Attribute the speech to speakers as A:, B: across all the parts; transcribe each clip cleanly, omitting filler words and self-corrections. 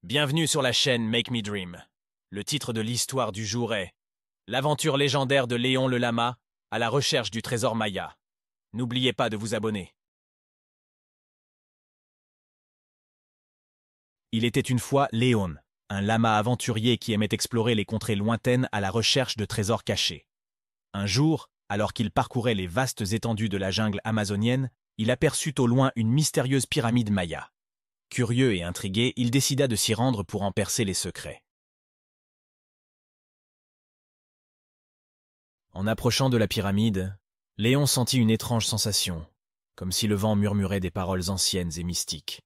A: Bienvenue sur la chaîne Make Me Dream. Le titre de l'histoire du jour est « L'aventure légendaire de Léon le Lama à la recherche du trésor Maya ». N'oubliez pas de vous abonner. Il était une fois Léon, un lama aventurier qui aimait explorer les contrées lointaines à la recherche de trésors cachés. Un jour, alors qu'il parcourait les vastes étendues de la jungle amazonienne, il aperçut au loin une mystérieuse pyramide Maya. Curieux et intrigué, il décida de s'y rendre pour en percer les secrets. En approchant de la pyramide, Léon sentit une étrange sensation, comme si le vent murmurait des paroles anciennes et mystiques.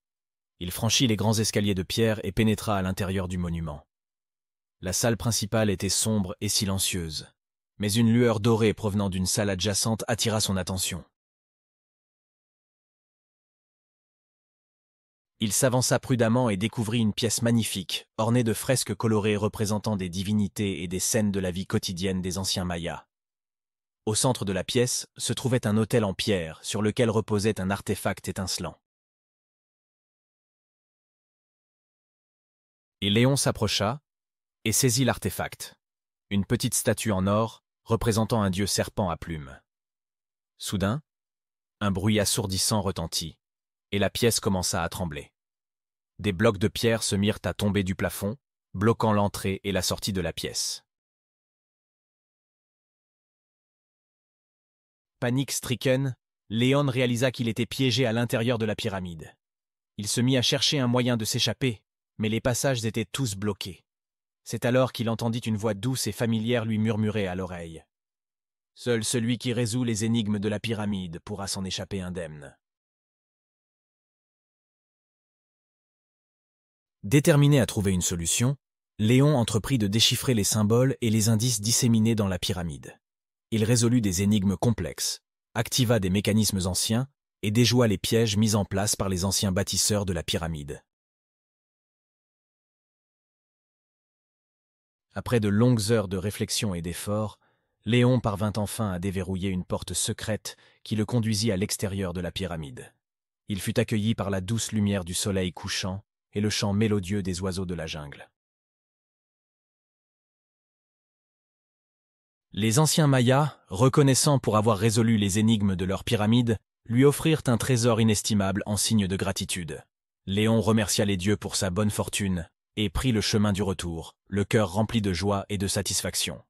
A: Il franchit les grands escaliers de pierre et pénétra à l'intérieur du monument. La salle principale était sombre et silencieuse, mais une lueur dorée provenant d'une salle adjacente attira son attention. Il s'avança prudemment et découvrit une pièce magnifique, ornée de fresques colorées représentant des divinités et des scènes de la vie quotidienne des anciens Mayas. Au centre de la pièce se trouvait un autel en pierre sur lequel reposait un artefact étincelant. Et Léon s'approcha et saisit l'artefact, une petite statue en or représentant un dieu serpent à plumes. Soudain, un bruit assourdissant retentit, et la pièce commença à trembler. Des blocs de pierre se mirent à tomber du plafond, bloquant l'entrée et la sortie de la pièce. Panique-stricken, Léon réalisa qu'il était piégé à l'intérieur de la pyramide. Il se mit à chercher un moyen de s'échapper, mais les passages étaient tous bloqués. C'est alors qu'il entendit une voix douce et familière lui murmurer à l'oreille. « Seul celui qui résout les énigmes de la pyramide pourra s'en échapper indemne. » Déterminé à trouver une solution, Léon entreprit de déchiffrer les symboles et les indices disséminés dans la pyramide. Il résolut des énigmes complexes, activa des mécanismes anciens et déjoua les pièges mis en place par les anciens bâtisseurs de la pyramide. Après de longues heures de réflexion et d'efforts, Léon parvint enfin à déverrouiller une porte secrète qui le conduisit à l'extérieur de la pyramide. Il fut accueilli par la douce lumière du soleil couchant et le chant mélodieux des oiseaux de la jungle. Les anciens Mayas, reconnaissant pour avoir résolu les énigmes de leur pyramide, lui offrirent un trésor inestimable en signe de gratitude. Léon remercia les dieux pour sa bonne fortune et prit le chemin du retour, le cœur rempli de joie et de satisfaction.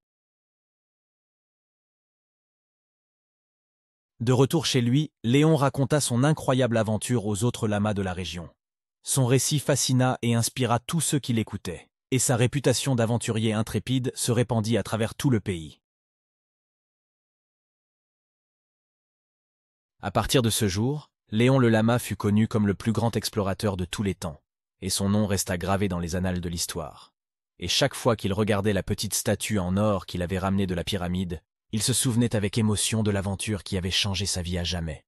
A: De retour chez lui, Léon raconta son incroyable aventure aux autres lamas de la région. Son récit fascina et inspira tous ceux qui l'écoutaient, et sa réputation d'aventurier intrépide se répandit à travers tout le pays. À partir de ce jour, Léon le Lama fut connu comme le plus grand explorateur de tous les temps, et son nom resta gravé dans les annales de l'histoire. Et chaque fois qu'il regardait la petite statue en or qu'il avait ramenée de la pyramide, il se souvenait avec émotion de l'aventure qui avait changé sa vie à jamais.